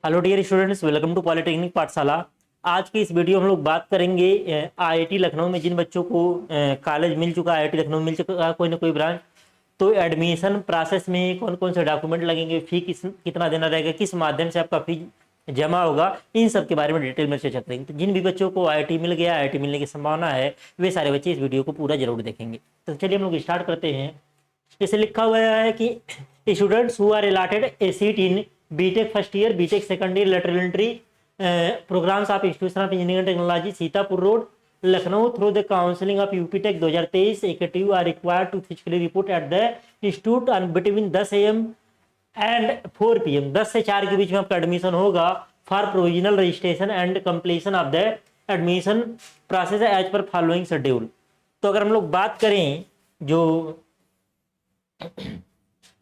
Hello dear students, welcome to polytechnic Pathshala. आज की इस वीडियो में हम लोग बात करेंगे आईआईटी लखनऊ में जिन बच्चों को कॉलेज मिल चुका है, आईआईटी लखनऊ में मिल चुका है कोई ना कोई ब्रांच, तो एडमिशन प्रोसेस में कौन कौन से डॉक्यूमेंट लगेंगे, फी कितना देना रहेगा, किस माध्यम से आपका फी जमा होगा, इन सब के बारे में डिटेल में चर्चा करेंगे। तो जिन भी बच्चों को आईआईटी मिल गया, आईआईटी मिलने की संभावना है, वे सारे बच्चे इस वीडियो को पूरा जरूर देखेंगे। तो चलिए हम लोग स्टार्ट करते हैं। इसे लिखा हुआ है कि students who are allotted a seat in BTech first year, BTech second year, lateral entry programs of institution of engineering technology Sitapur road Lucknow through the counselling of UPTAC 2023 active are required to physically report at the institute on between 10 AM एंड 4 PM। 10 से 4 के बीच में आपका admission होगा for provisional registration and completion of the admission process as per following schedule. तो अगर हम लोग बात करें जो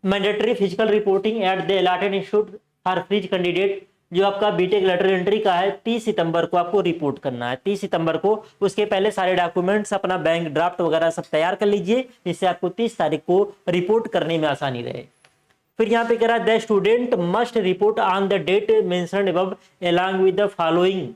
mandatory physical reporting at the allotted institute for freeze candidate, जो आपका बीटेक लेटरल एंट्री का है, 30 सितंबर को आपको रिपोर्ट करना है। 30 सितंबर को, उसके पहले सारे डॉक्यूमेंट्स अपना बैंक ड्राफ्ट वगैरह सब तैयार कर लीजिए, जिससे आपको 30 तारीख को रिपोर्ट करने में आसानी रहे। फिर यहाँ पे कह रहा है the student must report on the date mentioned above along with the following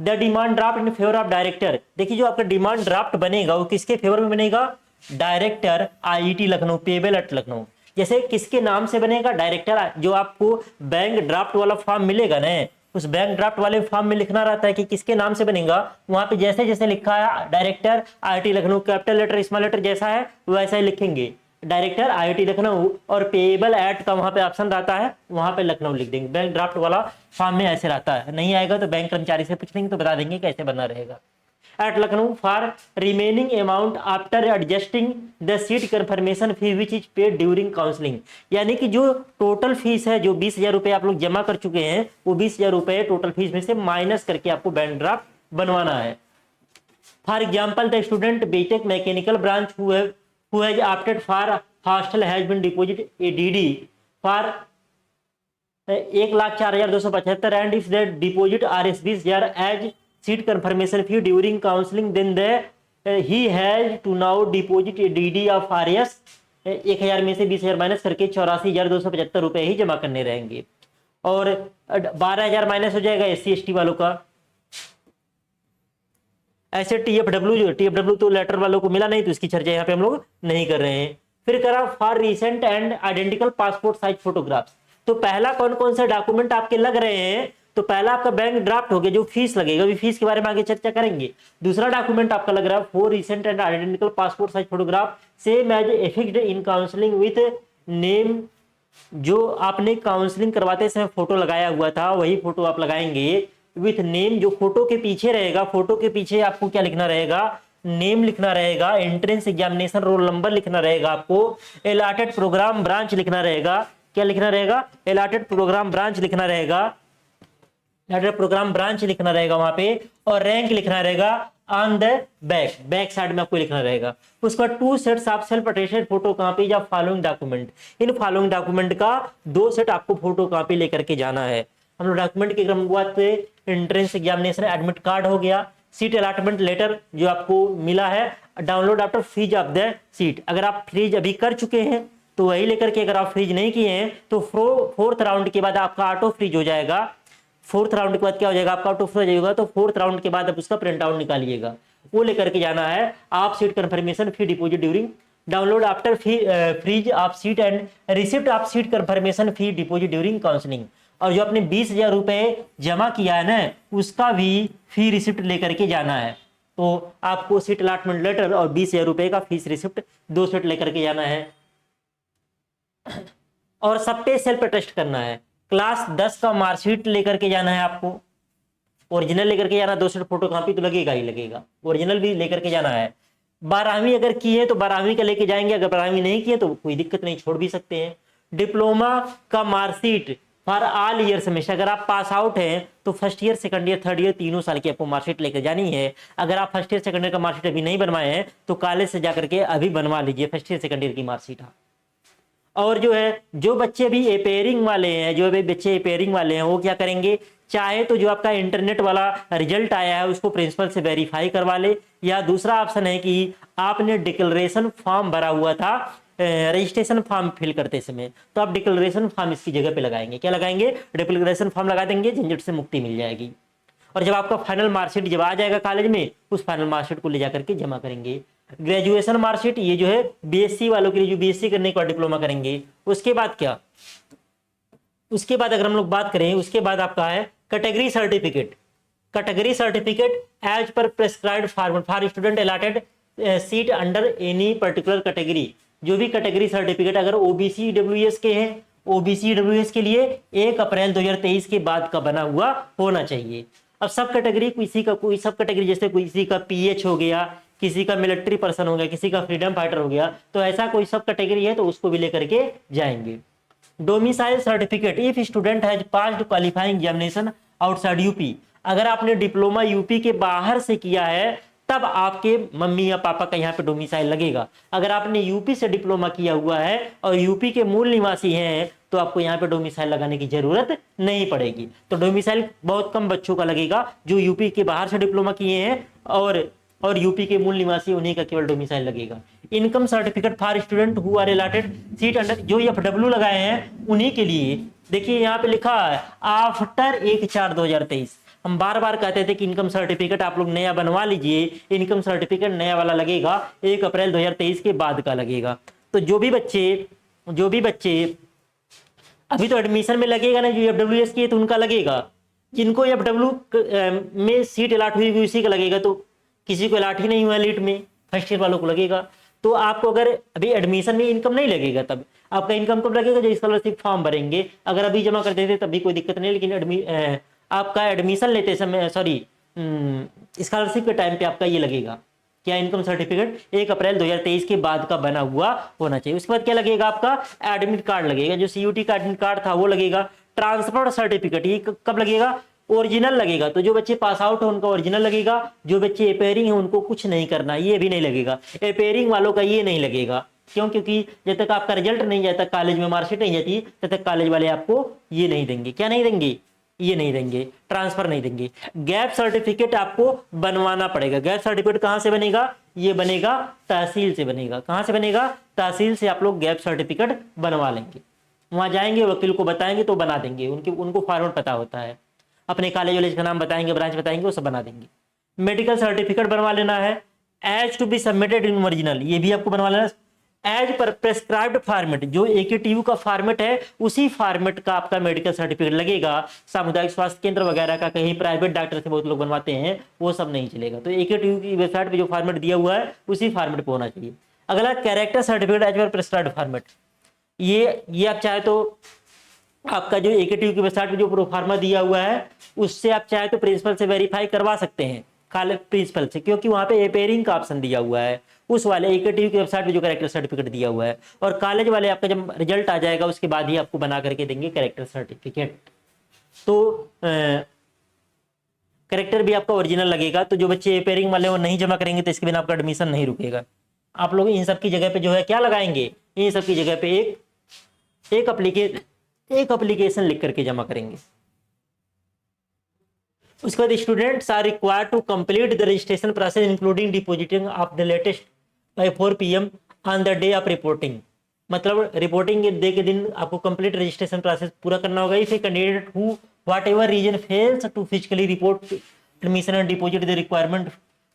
the demand draft in favour of director. देखिए जो आपका डिमांड ड्राफ्ट बनेगा वो किसके फेवर में बनेगा? Director IIT Lucknow, payable at Lucknow. जैसे किसके नाम से बनेगा? डायरेक्टर। जो आपको बैंक ड्राफ्ट वाला फॉर्म मिलेगा ना, उस बैंक ड्राफ्ट वाले फॉर्म में लिखना रहता है कि किसके नाम से बनेगा। वहां पे जैसे जैसे लिखा है director IIT Lucknow, capital letter small letter जैसा है वैसा ही लिखेंगे, डायरेक्टर आईआईटी लखनऊ, और पेएबल एट का वहां पे ऑप्शन रहता है, वहां पे लखनऊ लिख देंगे। बैंक ड्राफ्ट वाला फॉर्म में ऐसे रहता है, नहीं आएगा तो बैंक कर्मचारी से पूछ लेंगे तो बता देंगे कैसे बना रहेगा। At Lucknow for remaining amount after adjusting the seat confirmation fee which is paid during counselling. यानी कि जो टोटल फीस है, जो 20,000 रुपए आप लोग जमा कर चुके हैं, वो 20,000 रुपए टोटल फीस में से माइनस करके आपको बैंक ड्राफ्ट बनवाना है। For example the student BTech mechanical branch who has opted for hostel has been deposit a DD for 1,04,275 and if the deposit RSBs as seat confirmation fee during counseling then he has to now deposit a DD of RS 1,000 में से 20,000 minus करके 84,275 रुपए ही जमा करने रहेंगे, और 12,000 minus हो जाएगा SC/ST वालों का। ऐसे टीएफडब्ल्यू तो लेटर वालों को मिला नहीं, तो इसकी चर्चा यहाँ पे हम लोग नहीं कर रहे हैं। फिर करा for recent and identical passport size photographs. तो पहला कौन कौन से डॉक्यूमेंट आपके लग रहे हैं? तो पहला आपका बैंक ड्राफ्ट हो गया, जो फीस लगेगा, अभी फीस के बारे में आगे चर्चा करेंगे। दूसरा डॉक्यूमेंट आपका लग रहा है four recent and identical passport size photograph same as affixed in counselling with name. जो आपने काउंसलिंग करवाते समय फोटो लगाया हुआ था वही फोटो आप लगाएंगे विथ नेम। जो फोटो के पीछे रहेगा, फोटो के पीछे आपको क्या लिखना रहेगा? नेम लिखना रहेगा, एंट्रेंस एग्जामिनेशन रोल नंबर लिखना रहेगा, आपको अलॉटेड प्रोग्राम ब्रांच लिखना रहेगा। क्या लिखना रहेगा? अलॉटेड प्रोग्राम ब्रांच लिखना रहेगा, अलॉटेड प्रोग्राम ब्रांच लिखना रहेगा वहां पे, और रैंक लिखना रहेगा ऑन द बैक साइड में आपको लिखना रहेगा। उसके बाद 2 sets of self attested photo copy या फॉलोइंग डॉक्यूमेंट। इन फॉलोइंग डॉक्यूमेंट का 2 सेट आपको फोटो कॉपी लेकर के जाना है। हम लोग डॉक्यूमेंट के क्रम में एंट्रेंस एग्जामिनेशन एडमिट कार्ड हो गया, सीट अलॉटमेंट लेटर जो आपको मिला है, download after freeze of the seat. अगर आप फ्रीज अभी कर चुके हैं तो वही लेकर के, अगर आप फ्रीज नहीं किए हैं तो 4th राउंड के बाद आपका ऑटो फ्रीज हो जाएगा। 4th राउंड के बाद क्या हो जाएगा? आपका ऑटो फ्रीज हो जाएगा, तो 4th राउंड के बाद आप उसका प्रिंट आउट निकालिएगा, वो लेकर के जाना है। आप seat confirmation fee deposit during download after freeze of seat and receipt of seat confirmation fee deposit during counselling. और जो आपने 20,000 रुपए जमा किया है ना, उसका भी फी रिसिप्ट लेकर के जाना है। तो आपको सीट अलॉटमेंट लेटर और 20,000 रुपए का फीस रिसिप्ट 2 सेट लेकर के जाना है, और सब पे सेल्फ अटेस्ट करना है। क्लास 10 का मार्कशीट लेकर के जाना है आपको, ओरिजिनल लेकर के जाना, 2 सेट फोटो कॉपी तो लगेगा ही लगेगा, ओरिजिनल भी लेकर के जाना है। 12वीं अगर की है तो 12वीं का लेके जाएंगे, अगर 12वीं नहीं की है तो कोई दिक्कत नहीं, छोड़ भी सकते हैं। डिप्लोमा का marksheet for all year semester. अगर आप पास आउट हैं तो first year, second year, third year तीनों साल की आपको मार्कशीट लेकर जानी है। अगर आप फर्स्ट ईयर सेकंड ईयर का मार्कशीट अभी नहीं बनवाए हैं तो कॉलेज से जाकर के अभी बनवा लीजिए फर्स्ट ईयर सेकंड ईयर की मार्कशीट। और जो है, जो बच्चे अभी अपेयरिंग वाले हैं, जो अभी बच्चे अपेयरिंग वाले हैं, वो क्या करेंगे? चाहे तो जो आपका इंटरनेट वाला रिजल्ट आया है उसको प्रिंसिपल से वेरीफाई करवा ले, या दूसरा ऑप्शन है कि आपने डिक्लेरेशन फॉर्म भरा हुआ था रजिस्ट्रेशन फॉर्म फिल करते समय, तो आप डिक्लेरेशन फॉर्म इसकी जगह पे लगाएंगे। क्या लगाएंगे? डिक्लेरेशन फॉर्म लगा देंगे, झंझट से मुक्ति मिल जाएगी। और जब आपका फाइनल मार्कशीट जब आ जाएगा कॉलेज में, उस फाइनल मार्कशीट को ले जाकर के जमा करेंगे। ग्रेजुएशन मार्कशीट ये जो है बीएससी वालों के लिए, जो बीएससी करने के बाद डिप्लोमा करेंगे। उसके बाद क्या, उसके बाद अगर हम लोग बात करें, उसके बाद आपका है category certificate. Category certificate as per prescribed format for student allotted seat under any particular category. जो भी कैटेगरी सर्टिफिकेट अगर ओबीसी डब्ल्यूएस के हैं, ओबीसी डब्ल्यूएस के लिए 1 अप्रैल 2023 के बाद का बना हुआ होना चाहिए। अब सब कैटेगरी, किसी का कोई सब कैटेगरी, जैसे किसी का पीएच हो गया, किसी का मिलिट्री पर्सन हो गया, किसी का फ्रीडम फाइटर हो गया, तो ऐसा कोई सब कैटेगरी है तो उसको भी लेकर के जाएंगे। Domicile certificate if student has passed qualifying examination outside UP. अगर आपने डिप्लोमा यूपी के बाहर से किया है तब आपके मम्मी या पापा का यहाँ पे डोमिसाइल लगेगा। अगर आपने यूपी से डिप्लोमा किया हुआ है और यूपी के मूल निवासी हैं तो आपको यहाँ पे डोमिसाइल लगाने की जरूरत नहीं पड़ेगी। तो डोमिसाइल बहुत कम बच्चों का लगेगा जो यूपी के बाहर से डिप्लोमा किए हैं और यूपी के मूल निवासी, उन्हीं का केवल डोमिसाइल लगेगा। Income certificate for student who are allotted seat under, जो एफडब्ल्यू लगाए हैं उन्हीं के लिए। देखिए यहाँ पे लिखा है आफ्टर 1/4/2023। हम बार बार कहते थे कि इनकम सर्टिफिकेट आप लोग नया बनवा लीजिए, इनकम सर्टिफिकेट नया वाला लगेगा 1 अप्रैल 2023 के बाद का लगेगा। तो जो भी बच्चे अभी तो एडमिशन में लगेगा ना, जो एफडब्ल्यूएस की है तो उनका लगेगा। जिनको एफडब्ल्यू में सीट अलॉट हुई उसी का लगेगा, तो किसी को अलॉट ही नहीं हुआ लीट में, फर्स्ट ईयर वालों को लगेगा। तो आपको अगर अभी एडमिशन में इनकम नहीं लगेगा, तब आपका इनकम कब लगेगा? जो स्कॉलरशिप फॉर्म भरेंगे। अगर अभी जमा कर देते तब भी कोई दिक्कत नहीं, लेकिन आपका एडमिशन लेते समय, सॉरी स्कॉलरशिप के टाइम पे आपका ये लगेगा क्या, इनकम सर्टिफिकेट 1 अप्रैल 2023 के बाद का बना हुआ होना चाहिए। उसके बाद क्या लगेगा? आपका एडमिट कार्ड लगेगा, जो सीयूटी का एडमिट कार्ड था वो लगेगा। ट्रांसफर सर्टिफिकेट ये कब लगेगा? ओरिजिनल लगेगा। तो जो बच्चे पास आउट है उनका ओरिजिनल लगेगा, जो बच्चे अपेयरिंग है उनको कुछ नहीं करना, ये भी नहीं लगेगा। अपेयरिंग वालों का ये नहीं लगेगा, क्यों? क्योंकि जब तक आपका रिजल्ट नहीं जाता, कॉलेज में मार्कशीट नहीं जाती, तब तक कॉलेज वाले आपको ये नहीं देंगे। क्या नहीं देंगे? ये नहीं देंगे, ट्रांसफर नहीं देंगे। गैप सर्टिफिकेट आपको बनवाना पड़ेगा। गैप सर्टिफिकेट कहां से बनेगा? ये बनेगा तहसील से बनेगा। कहां से बनेगा? तहसील से आप लोग गैप सर्टिफिकेट बनवा लेंगे। वहां जाएंगे, वकील को बताएंगे तो बना देंगे। उनको फॉर्मेट पता होता है, अपने कॉलेज वॉलेज का नाम बताएंगे, ब्रांच बताएंगे, वो सब बना देंगे। मेडिकल सर्टिफिकेट बनवा लेना है, as to be submitted in original, ये भी आपको बनवा लेना। एज पर प्रेस्क्राइब्ड फॉर्मेट, जो AKTU का फॉर्मेट है उसी फॉर्मेट का आपका मेडिकल सर्टिफिकेट लगेगा। सामुदायिक स्वास्थ्य केंद्र वगैरह का, कहीं प्राइवेट डॉक्टर से बहुत लोग बनवाते हैं, वो सब नहीं चलेगा। तो AKTU की वेबसाइट पे जो फॉर्मेट दिया हुआ है उसी फॉर्मेट पे होना चाहिए। अगला character certificate as per prescribed format, ये आप चाहे तो आपका जो AKTU की वेबसाइट पे जो प्रोफार्मा दिया हुआ है उससे आप चाहे तो प्रिंसिपल से वेरीफाई करवा सकते हैं, कॉलेज प्रिंसिपल से, क्योंकि वहां पे अपेयरिंग का ऑप्शन दिया हुआ है उस वाले AKTU की वेबसाइट पे जो कैरेक्टर सर्टिफिकेट दिया हुआ है। और कॉलेज वाले आपका जब रिजल्ट आ जाएगा उसके बाद ही आपको बना करके देंगे कैरेक्टर सर्टिफिकेट। तो कैरेक्टर भी आपका ओरिजिनल लगेगा। तो जो बच्चे अपेयरिंग वाले वो नहीं जमा करेंगे तो इसके बिना आपका एडमिशन नहीं रुकेगा। आप लोग इन सब की जगह पे जो है क्या लगाएंगे? इन सब की जगह पे एक एप्लीकेशन लिख करके जमा करेंगे। उसके बाद students are required to complete the registration process including depositing of the latest by 4 PM on the day of reporting. मतलब रिपोर्टिंग डे के दिन आपको कंप्लीट रजिस्ट्रेशन प्रोसेस पूरा करना होगा। If a candidate who whatever reason fails to physically report admission and deposit the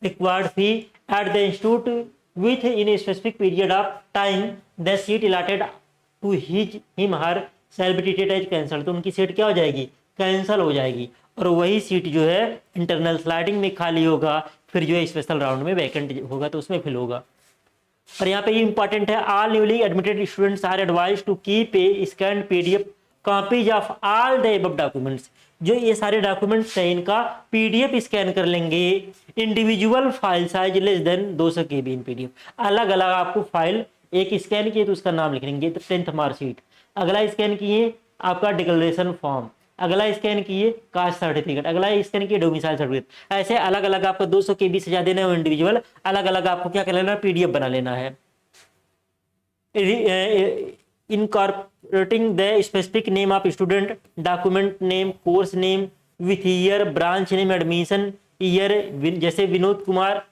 required fee at the institute within a specific period of time the seat allotted to him her shall be treated as cancel. तो उनकी seat क्या हो जाएगी? Cancel हो जाएगी। और वही seat जो है इंटरनल स्लाइडिंग में खाली होगा, फिर जो है स्पेशल राउंड में वैकेंट होगा तो उसमें फिल होगा। और यहाँ पे ये इंपॉर्टेंट है, all newly admitted students are advised to keep a scanned PDF copies of all the above documents. जो ये सारे डॉक्यूमेंट्स हैं इनका PDF स्कैन कर लेंगे। Individual file size less than 200 KB इन PDF। अलग अलग आपको फाइल, एक स्कैन किए तो उसका नाम लिख लेंगे, तो 10th मार्कशीट। अगला स्कैन किए आपका डिक्लेरेशन फॉर्म, अगला स्कैन किए कास्ट सर्टिफिकेट, अगला स्कैन किए डोमिसाइल सर्टिफिकेट। ऐसे अलग अलग आपको 200 KB से ज्यादा देना है इंडिविजुअल, अलग अलग आपको क्या कर लेना है? PDF बना लेना है। Incorporating the specific name of student, document name, course name with year, branch name, admission year, जैसे Vinod Kumar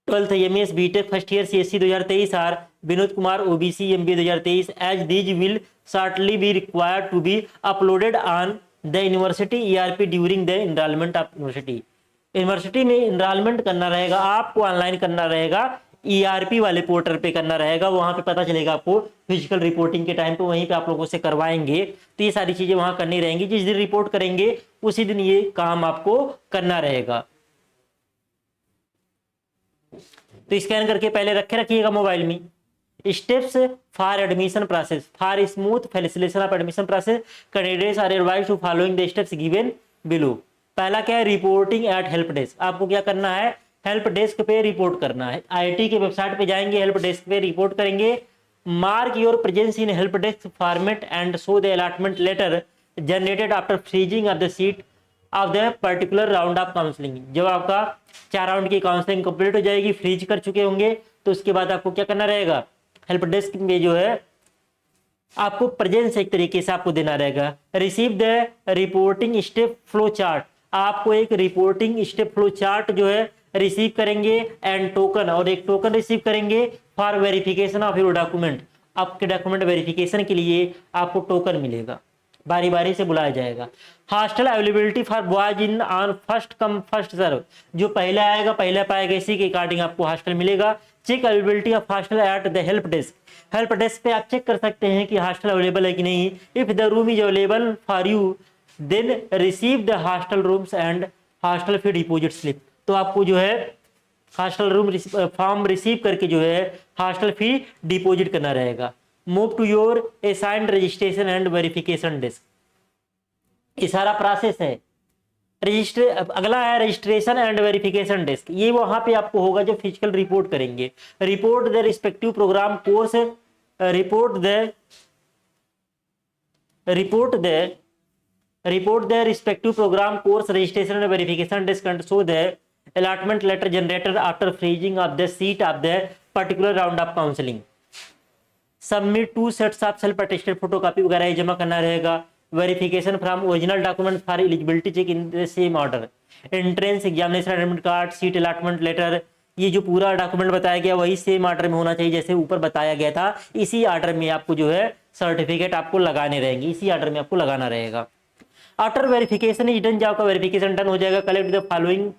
12th MS BTech फर्स्ट ईयर CSC 2023 or Vinod Kumar OBC MB 2023 as these will shortly be required to be uploaded on the university ERP during the enrolment of university. University में enrolment करना रहेगा, आपको online करना रहेगा, ERP वाले पोर्टल पे करना रहेगा, वहां पे पता चलेगा आपको फिजिकल रिपोर्टिंग के टाइम पे, वहीं पे आप लोगों से करवाएंगे। तो ये सारी चीजें वहां करनी रहेंगी, जिस दिन रिपोर्ट करेंगे उसी दिन ये काम आपको करना रहेगा। तो स्कैन करके पहले रखिएगा मोबाइल में। Steps for admission process, for smooth facilitation of admission process candidates are advised to following the steps given below. पहला क्या है, रिपोर्टिंग एट हेल्प डेस्क। आपको क्या करना है, हेल्प डेस्क पे रिपोर्ट करना है। आईआईटी के वेबसाइट पे जाएंगे, हेल्प डेस्क पे रिपोर्ट करेंगे। Mark your presence in help desk format and show the allotment letter generated after freezing of the seat of the particular round of counselling. जब आपका 4 राउंड की काउंसलिंग कंप्लीट हो जाएगी, freeze कर चुके होंगे, तो उसके बाद आपको क्या करना रहेगा, हेल्प डेस्क में जो है आपको प्रेजेंस एक तरीके से आपको देना रहेगा। Receive the reporting step flow chart, आपको एक रिपोर्टिंग स्टेप फ्लो चार्ट जो है रिसीव करेंगे, एंड टोकन, और एक टोकन रिसीव करेंगे for verification of your document. आपके डॉक्यूमेंट वेरिफिकेशन के लिए आपको टोकन मिलेगा, बारी बारी से बुलाया जाएगा। Hostel availability for boys in on first come first serve, जो पहला आएगा पहला पाएगा, इसी के अकॉर्डिंग आपको हॉस्टल मिलेगा। Check availability of hostel at the help desk, help desk पे आप चेक कर सकते हैं कि हॉस्टल अवेलेबल है कि नहीं। If the room is available for you then receive the hostel rooms and hostel fee deposit slip. तो आपको जो है हॉस्टल रूम फॉर्म रिसीव करके जो है हॉस्टल फी डिपॉजिट करना रहेगा। Move to your assigned registration and verification desk, ये सारा प्रोसेस है। अगला है रजिस्ट्रेशन एंड वेरिफिकेशन डेस्क, ये वहां पे आपको होगा जो फिजिकल रिपोर्ट करेंगे। Report the respective programme course, report the respective programme course registration and verification desk and show the allotment letter generated after freezing of the seat of the particular round of counselling. Submit 2 sets of self attested photocopy वगैरह जमा करना रहेगा। Verification from original document for eligibility check in the same order. Entrance examination admit card, seat allotment letter, ये जो पूरा document बताया गया वही सेम ऑर्डर में होना चाहिए जैसे ऊपर बताया गया था। इसी ऑर्डर में आपको जो है सर्टिफिकेट आपको लगाने रहेंगे, इसी ऑर्डर में आपको लगाना रहेगा। आफ्टर वेरिफिकेशन इज डन, जब आपका वेरिफिकेशन डन हो जाएगा, collect the following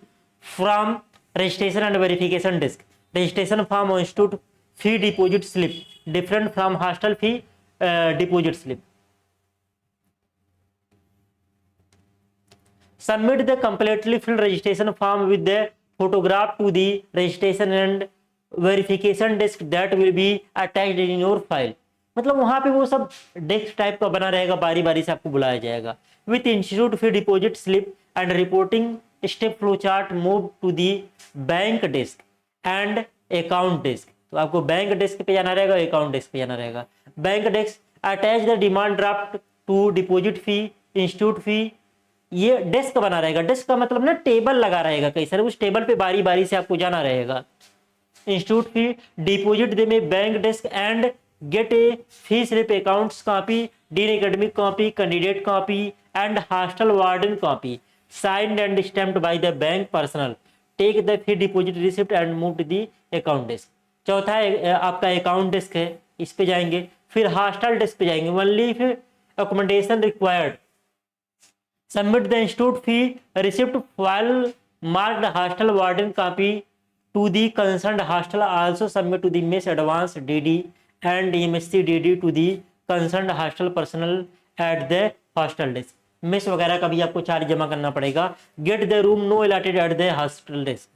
from registration and verification desk. Registration form और institute fee deposit slip different from hostel fee deposit slip. Submit the completely filled registration form with the photograph to the registration and verification desk that will be attached in your file। मतलब वहां पे वो सब desk type का बना रहेगा, बारी बारी से आपको बुलाया जाएगा। With institute fee deposit slip and reporting step flow chart move to the bank desk and account desk. तो आपको बैंक डेस्क पे जाना रहेगा, अकाउंट डेस्क पे जाना रहेगा। Bank desk attach the demand draft to deposit fee institute fee, ये desk बना रहेगा। डेस्क का मतलब ना टेबल लगा रहेगा कई सारे, उस टेबल पे बारी बारी से आपको जाना रहेगा। इंस्टीट्यूट फी डिपॉजिट दे में bank desk and get a fee slip accounts copy dean academic copy candidate copy and hostel warden copy signed and stamped by the bank personal. Take the fee deposit receipt and move to the account desk. चौथा आपका account desk है, इस पे जाएंगे। फिर hostel desk पे जाएंगे। Only फिर accommodation required, submit the institute fee receipt file marked hostel warden copy to the concerned hostel. Also submit to the mess advance DD and MSc DD to the concerned hostel personal at the hostel desk. Mess वगैरह का भी आपको charge जमा करना पड़ेगा। Get the room no allotted at the hostel desk.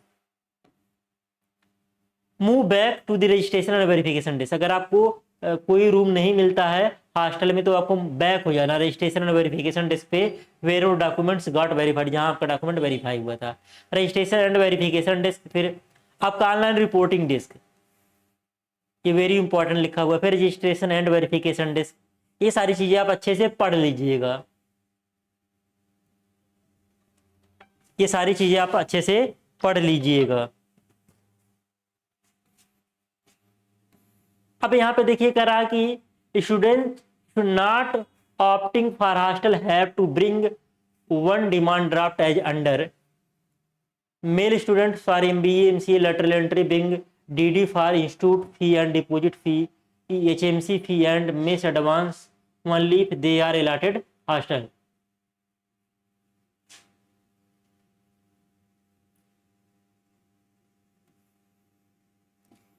Move back to the registration and verification desk. अगर आपको कोई रूम नहीं मिलता है हॉस्टल में तो आपको बैक हो जाना रजिस्ट्रेशन एंड वेरिफिकेशन डेस्क पे, वेयर और डॉक्यूमेंट्स गॉट वेरीफाइड, जहां आपका डॉक्यूमेंट वेरीफाई हुआ था। रजिस्ट्रेशन एंड वेरिफिकेशन डेस्क, फिर आपका ऑनलाइन रिपोर्टिंग डेस्क, ये वेरी इंपॉर्टेंट लिखा हुआ है। फिर रजिस्ट्रेशन एंड वेरिफिकेशन डेस्क, ये सारी चीजें आप अच्छे से पढ़ लीजिएगा, ये सारी चीजें आप अच्छे से पढ़ लीजिएगा। अब यहाँ पे देखिए कह रहा कि student should not opting for hostel have to bring one demand draft as under. Male student for MBA MCA lateral entry bring DD for institute fee and deposit fee, HMC fee and mess advance only if they are allotted hostel.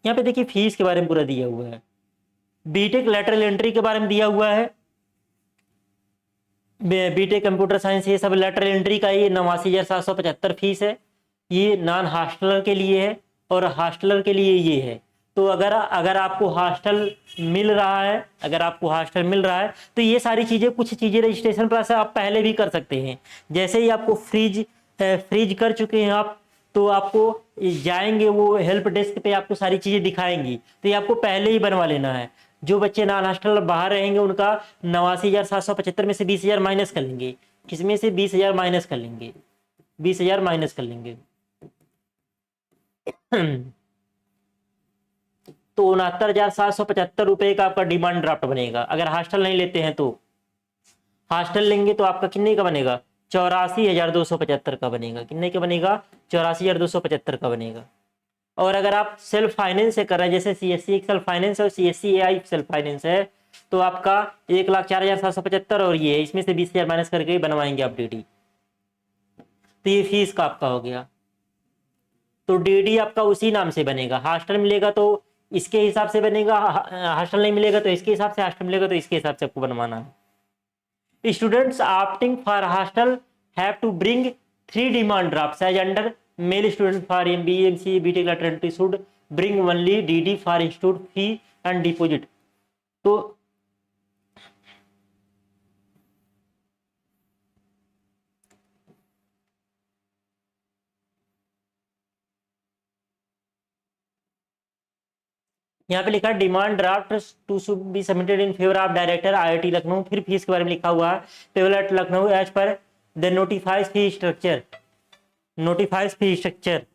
यहाँ पे देखिए fees के बारे में पूरा दिया हुआ है, बीटेक लेटरल एंट्री के बारे में दिया हुआ है, बीटेक कंप्यूटर साइंस ये सब लेटरल एंट्री का ये 89,775 फीस है। ये नॉन हॉस्टलर के लिए है और हॉस्टलर के लिए ये है। तो अगर अगर आपको हॉस्टल मिल रहा है, अगर आपको हॉस्टल मिल रहा है तो ये सारी चीज़ें, कुछ चीज़ें रजिस्ट्रेशन प्रोसेस आप पहले भी कर सकते हैं। जैसे ही आपको फ्रीज कर चुके हैं आप, तो आपको जाएंगे वो हेल्प डेस्क पे, आपको सारी चीज़ें दिखाएंगी, तो ये आपको पहले ही बनवा लेना है। जो बच्चे नॉन हॉस्टल बाहर रहेंगे उनका 89,775 में से 20,000 माइनस कर लेंगे। किसमें से 20,000 माइनस कर लेंगे, 20,000 माइनस कर लेंगे। तो 69,775 रुपए का आपका डिमांड ड्राफ्ट बनेगा। अगर हॉस्टल नहीं लेते हैं तो, हॉस्टल लेंगे तो आपका कितने का बनेगा, 84,275 का बनेगा। कितने का बनेगा, 84,275 का बनेगा। और अगर आप सेल्फ फाइनेंस से कर रहे हैं, जैसे CSC एक सेल्फ फाइनेंस है और CSC AI सेल्फ फाइनेंस है, तो आपका 1,04,775 और ये इसमें से 20,000 माइनस करके बनवाएंगे आप DD। तो ये फीस का आपका हो गया। तो DD आपका उसी नाम से बनेगा। हॉस्टल मिलेगा तो इसके हिसाब से बनेगा, हॉस्टल नहीं मिलेगा तो इसके हिसाब से, हॉस्टल मिलेगा तो इसके हिसाब से आपको बनवाना है। Students opting for hostel have to bring 3 demand drafts as under male student for MBA MCA BTech letter entry should bring only DD for institute fee and deposit. तो यहाँ पे लिखा है demand draft to should be submitted in favour of director IIT Lucknow. फिर fees के बारे में लिखा हुआ है, payable at Lucknow as per the notifies fee structure, notifies fee structure.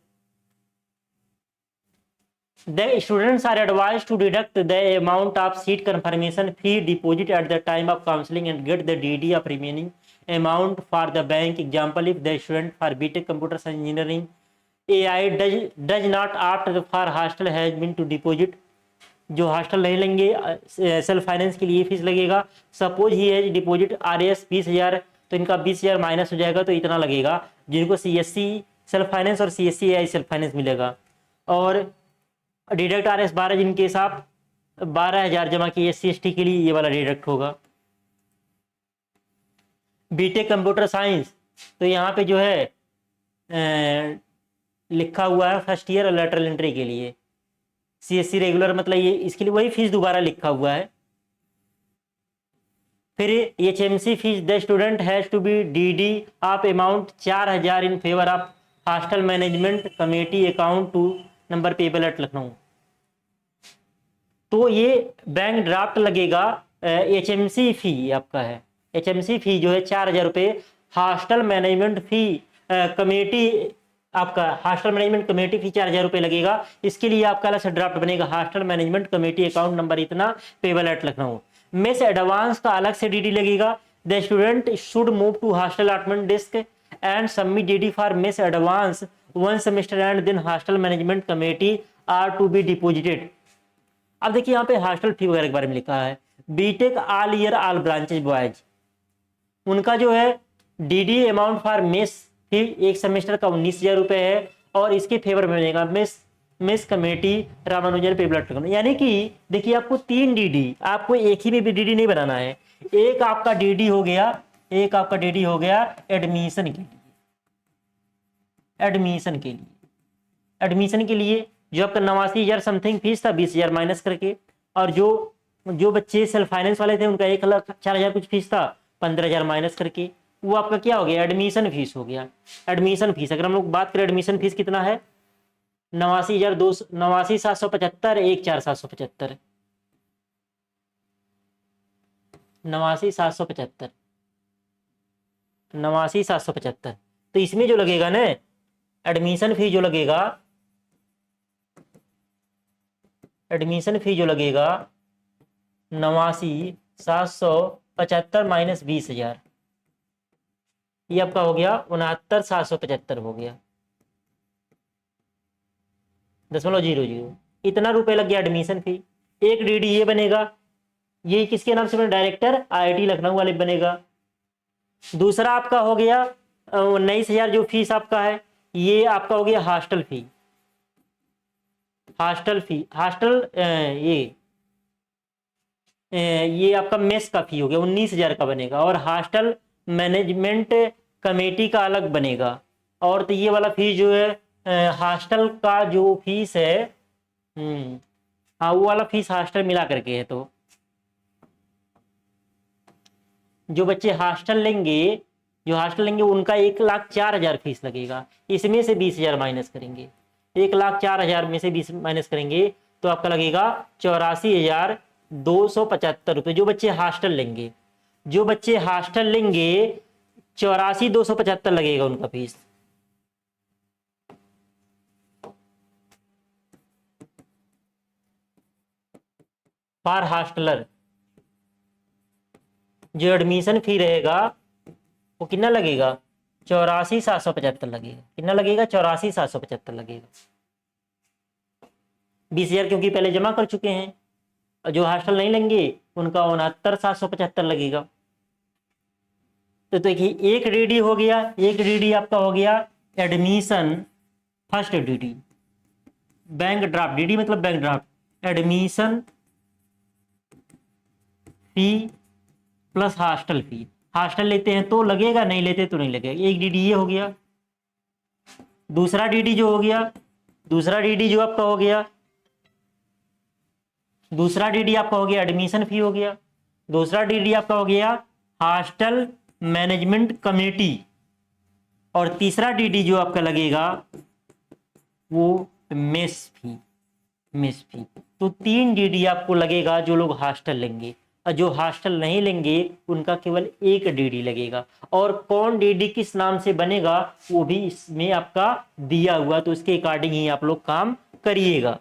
The students are advised to deduct the amount of seat confirmation fee deposit at the time of counseling and get the DD of remaining amount for the bank. Example, if the student for BTech Computer Science Engineering AI does not opt for hostel has been to deposit, जो hostel नहीं लेंगे self finance के लिए fees लगेगा। Suppose ही है deposit RS 20,000, तो इनका 20,000 minus हो जाएगा, तो इतना लगेगा जिनको CSC सेल्फ फाइनेंस और CSC AI सेल्फ फाइनेंस मिलेगा। और डिडक्ट RS 12 जिनके साथ 12,000 जमा किए SC ST के लिए, ये वाला डिडक्ट होगा। बीटेक कंप्यूटर साइंस, तो यहाँ पे जो है लिखा हुआ है फर्स्ट ईयर लेटरल एंट्री के लिए। CSC रेगुलर मतलब ये, इसके लिए वही फीस दोबारा लिखा हुआ है। फिर HMC fees, the student has to be DD of amount 4,000 in favour of hostel management committee account to number payable at Lucknow. तो ये बैंक ड्राफ्ट लगेगा। HMC फी आपका है, HMC फी जो है 4,000 रुपये। हॉस्टल मैनेजमेंट फी कमेटी, आपका hostel management committee fee 4,000 रुपये लगेगा। इसके लिए आपका अलग से ड्राफ्ट बनेगा, hostel management committee account number इतना payable at Lucknow. Mess advance का अलग से DD लगेगा। The student should move to hostel allotment desk and submit DD for mess advance 1 semester and then hostel management committee are to be deposited. अब देखिए यहाँ पे hostel fee वगैरह के बारे में लिखा है। BTech all year all branches boys, उनका जो है DD amount for mess fee एक सेमेस्टर का 19,000 रुपये है, और इसके फेवर में बनेगा मेस कमेटी रामानुजन पेबल। यानी कि देखिए आपको 3 DD, आपको एक ही में भी DD नहीं बनाना है। एक आपका DD हो गया, एक आपका DD हो गया एडमिशन के लिए, एडमिशन के लिए, एडमिशन के लिए जो आपका 89,000 समथिंग फीस था, 20,000 माइनस करके। और जो बच्चे सेल्फ फाइनेंस वाले थे उनका 1,04,000 कुछ फीस था, 15,000 माइनस करके वो आपका क्या हो गया, एडमिशन फीस हो गया। एडमिशन फीस अगर हम लोग बात करें, एडमिशन फीस कितना है, 89,775, 1,04,775, 89,775, 89,775। तो इसमें जो लगेगा ना एडमिशन फी जो लगेगा, एडमिशन फी जो लगेगा 89,775 माइनस 20,000, ये आपका हो गया 69,775 हो गया, 0.00। इतना रुपए लग गया एडमिशन फी। एक डीडी ये बनेगा, ये किसके नाम से बनेगा, डायरेक्टर आईआईटी लखनऊ वाले बनेगा। दूसरा आपका हो गया 19,000 जो फीस आपका है, ये आपका हो गया हॉस्टल फी। ये आपका मेस का फी हो गया 19,000 का बनेगा। और हॉस्टल मैनेजमेंट कमेटी का अलग बनेगा। और तो ये वाला फीस जो है हॉस्टल का जो फीस है, हाँ वो वाला फीस हॉस्टल मिला करके है। तो जो बच्चे हॉस्टल लेंगे उनका 1,04,000 फीस लगेगा। इसमें से 20,000 माइनस करेंगे, 1,04,000 में से 20 माइनस करेंगे तो आपका लगेगा 84,275 रुपये। जो बच्चे हॉस्टल लेंगे 84,275 लगेगा उनका फीस। पर हॉस्टलर जो एडमिशन फी रहेगा वो कितना लगेगा, 84,775 लगेगा। कितना लगेगा, 84,775 लगेगा। 20,000 क्योंकि पहले जमा कर चुके हैं। और जो हॉस्टल नहीं लेंगे उनका 69,775 लगेगा। तो देखिए एक डीडी हो गया, एक डीडी आपका हो गया admission first DD. Bank draft, DD मतलब bank draft, admission fee plus hostel fee. Hostel लेते हैं तो लगेगा, नहीं लेते तो नहीं लगेगा। एक डीडी ये हो गया। दूसरा डीडी जो हो गया, दूसरा डीडी जो आपका हो गया, दूसरा डीडी आपका हो गया एडमिशन फी हो गया। दूसरा डीडी आपका हो गया हॉस्टल मैनेजमेंट कमेटी। और तीसरा डीडी जो आपका लगेगा वो मेस फी। तो 3 डीडी आपको लगेगा जो लोग हॉस्टल लेंगे। और जो हॉस्टल नहीं लेंगे उनका केवल एक डीडी लगेगा। और कौन डीडी किस नाम से बनेगा वो भी इसमें आपका दिया हुआ, तो उसके अकॉर्डिंग ही आप लोग काम करिएगा।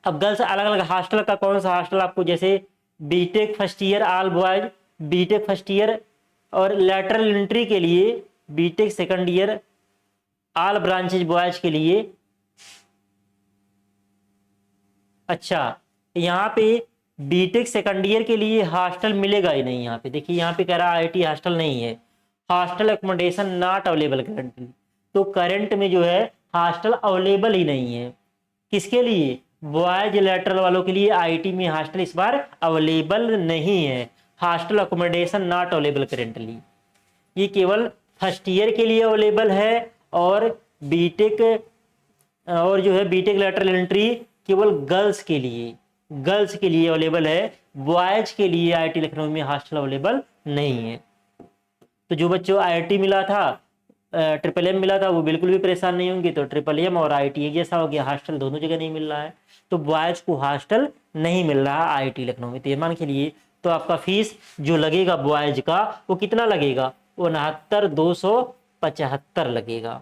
अब गर्ल्स अलग अलग हॉस्टल का कौन सा हॉस्टल आपको, जैसे BTech first year all boys, BTech first year और लैटरल एंट्री के लिए BTech second year all branches boys के लिए। अच्छा यहाँ पे बीटेक सेकंड ईयर के लिए हॉस्टल मिलेगा ही नहीं। यहाँ पे देखिए, यहाँ पे कह रहा है आईआईटी हॉस्टल नहीं है, hostel accommodation not available currently. तो करंट में जो है हॉस्टल अवेलेबल ही नहीं है। किसके लिए, बॉयज लैटरल वालों के लिए आईआईटी में हॉस्टल इस बार अवेलेबल नहीं है। Hostel accommodation not available currently, ये केवल फर्स्ट ईयर के लिए अवेलेबल है। और बीटेक और जो है बीटेक लैटरल एंट्री केवल गर्ल्स के लिए अवेलेबल है। बॉयज के लिए आईआईटी लखनऊ में हॉस्टल अवेलेबल नहीं है। तो जो बच्चों आईआईटी मिला था, ट्रिपल एम मिला था, वो बिल्कुल भी परेशान नहीं होंगे। तो ट्रिपल एम और आईआईटी एक जैसा हो गया, हॉस्टल दोनों जगह नहीं मिल रहा है। तो बॉयज को हॉस्टल नहीं मिल रहा आईआईटी लखनऊ में तीरमान के लिए। तो आपका फीस जो लगेगा बॉयज का वो कितना लगेगा, 69,275 लगेगा।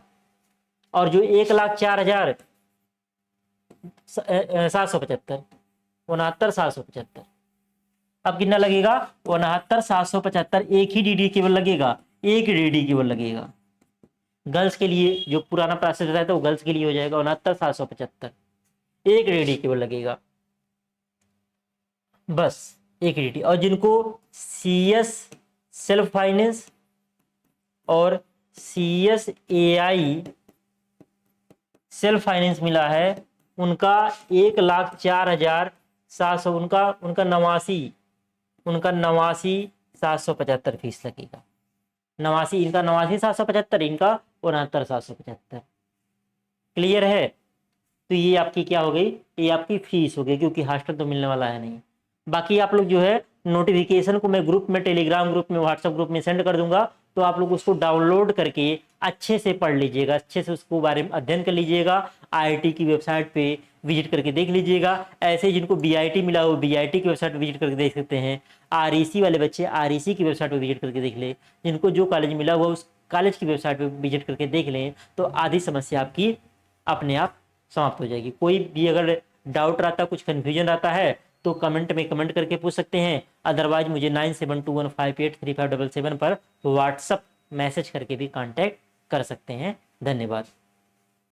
और जो 1,04,775, 69,775 अब कितना लगेगा, 69,775 एक ही डीडी केवल लगेगा, एक डीडी केवल लगेगा। गर्ल्स के लिए जो पुराना प्रोसेस रहता है वो गर्ल्स के लिए हो जाएगा 69,775, एक डीडी केवल लगेगा, बस एक डीडी। और जिनको सीएस सेल्फ फाइनेंस और सीएस एआई सेल्फ फाइनेंस मिला है उनका 1,04,700, उनका 89,775 फीस लगेगा। 89, इनका 89,775, इनका 69,775। क्लियर है। तो ये आपकी क्या हो गई, ये आपकी फीस हो गई, क्योंकि हॉस्टल तो मिलने वाला है नहीं। बाकी आप लोग जो है नोटिफिकेशन को मैं ग्रुप में, टेलीग्राम ग्रुप में, व्हाट्सएप ग्रुप में सेंड कर दूंगा। तो आप लोग उसको डाउनलोड करके अच्छे से पढ़ लीजिएगा, अच्छे से उसको बारे में अध्ययन कर लीजिएगा। आईआईटी की वेबसाइट पे विजिट करके देख लीजिएगा। ऐसे जिनको बीआईटी मिला हो बीआईटी की वेबसाइट पे विजिट करके देख सकते हैं। आरईसी वाले बच्चे आरईसी की वेबसाइट पे विजिट करके देख लें। जिनको जो कॉलेज मिला हुआ उस कॉलेज की वेबसाइट पे विजिट करके देख लें, तो आधी समस्या आपकी अपने आप समाप्त हो जाएगी। कोई भी अगर डाउट रहता, कुछ कन्फ्यूजन रहता है तो कमेंट में कमेंट करके पूछ सकते हैं। अदरवाइज मुझे 9721583577 पर व्हाट्सअप मैसेज करके भी कांटेक्ट कर सकते हैं। धन्यवाद।